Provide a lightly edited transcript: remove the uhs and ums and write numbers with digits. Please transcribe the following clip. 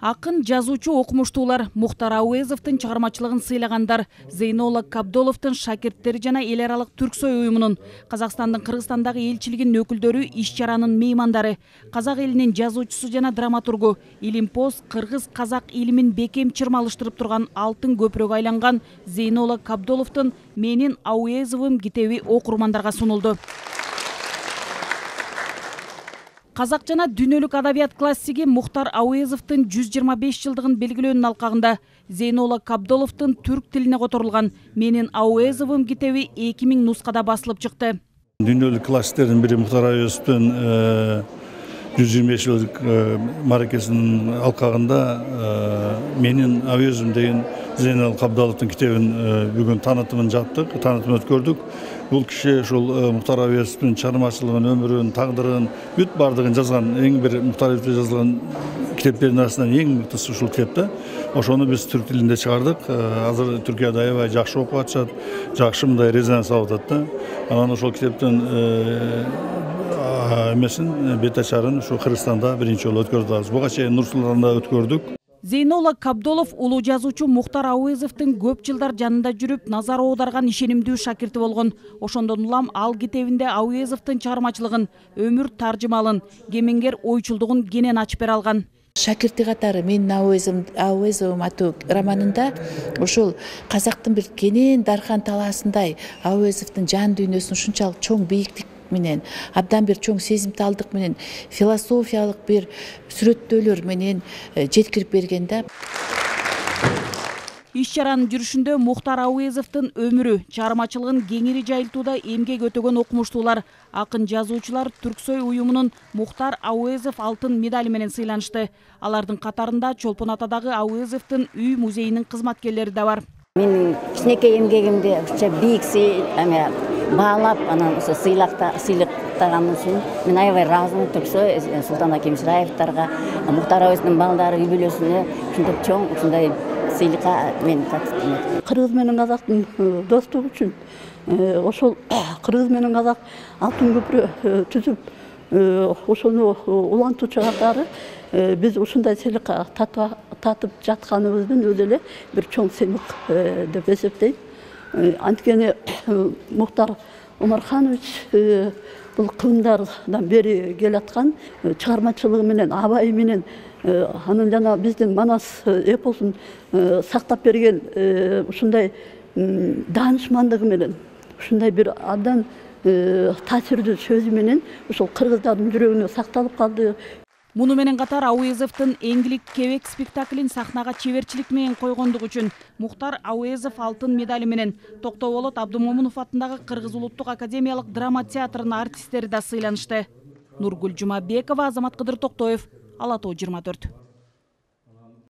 Акын, жазуучу, окумуштуулар Мухтар Ауезовдун чыгармачылыгын сыйлагандар, Зейнолла Кабдоловдун шакирттери жана эл аралык Түрксой уюмунун, Казакстандын Кыргызстандагы элчилигинин өкүлдөрү иш-чаранын меймандары, казак элинин жазуучусу жана драматургу, Илимпоз кыргыз-казак илимин бекем чырмалыштырып турган алтын көпүрөгкө айланган Зейнолла Кабдоловдун «Менин Ауезовым» китеби окурмандарга сунулду. Казак жана дүйнөлүк адабият классиги Мухтар Ауезовдун 125 жылдыгын белгилөөнүн алкагында Зейнолла Кабдоловдун түрк тилине которулган «Менин Ауезовым» китеби 2000 нускада басылып чыкты. Дүйнөлүк классиктердин бири Мухтар Ауезовдун 125 жылдык маракесинин алкагында «Менин Ауезовым» деген Зейнолла Кабдоловдун китебин бүгүн таанытымын жаптык, таанытым өткөрдүк. Бул киши ушул Мухтар Ауезовдун чыгармачылыгын, өмүрүн, тагдырын, бүт бардыгын жазган, эң бир Мухтар Ауезовдун жазылган китептердин арасынан эң мыктысы ушул китеп да. Ошону биз түрк тилинде чыгардык. Азыр Түркияда аябай жакшы окуп атышат, жакшы мындай резонанс алып атат да. Анан ошол китептин эмесин, бет ачарын ушу Кыргызстанда биринчи жолу өткөрдүк. Буга чейин Нур Султанда өткөрдүк. Зейнолла Кабдолов улуу жазуучу Мухтар Ауезовдун көп жылдар жанында жүрүп, назар оодарган ишенимдүү шакирти болгон. Ошондон улам ал китебинде Ауезовдун чыгармачылыгын, өмүр таржымалын, кемеңгер ойчулдугун кенен ачып бере алган. Шакирти катары «Менин Ауезовым» аттуу романында ушул казактын бир кенен дархан талаасындай Ауезовдун жан дүйнөсүн ушунчалык чоң бийиктик менен, абдан бир чоң сезимталдык менен, философиялык бир сүрөттөөлөр менен жеткирип берген да. Иш-чаранын жүрүшүндө Мухтар Ауезовдун өмүрү, чыгармачылыгын кеңири жайылтууда эмгек өтөгөн окумуштуулар, акын жазуучулар Түрксой уюмунун Мухтар Ауезов алтын медали менен сыйланышты. Алардын катарында Чолпон Атадагы Ауезовдун үй музейинин кызматкерлери да бар. Менин кичинекей эмгегимди бийик баалап, анан сыйлыктаганын үчүн мен аябай ыраазымын. Түрксой Султан Акимшираевдарга, Мухтар Ауезовдун балдары үй бүлөсүнө ушундай чоң ушундай сыйлыкка мен татыктым. Кыргыз менен казактын достугу үчүн ошол кыргыз менен казак алтын көпүрө түзүп, ошону улантуучу катары биз ушундай сыйлыкка татып жатканыбыздын өзү эле бир чоң сыйлык деп эсептейм. Анткени Мухтар Омарханович бул кылымдардан бери келаткан чыгармачылыгы менен, абайы менен, анын жана биздин Манас эпосун сактап берген ушундай даанышмандыгы менен, ушундай бир абдан таасирдүү сөзү менен ушул кыргыздардын жүрөгүнө сакталып калды. Муну менен катар Ауезовдун Эңгилик кебек спектаклин сахнага чеберчилик менен койгондугу үчүн Мухтар Ауезов алтын медали менен Токтоболот Абдымомунов аттындагы Кыргыз улуттук академиялык драма театрынын артисттери да сыйланышты. Нургүл Жумабекова, Азамат Кыдыр Токтоев, Ала Тоо 24.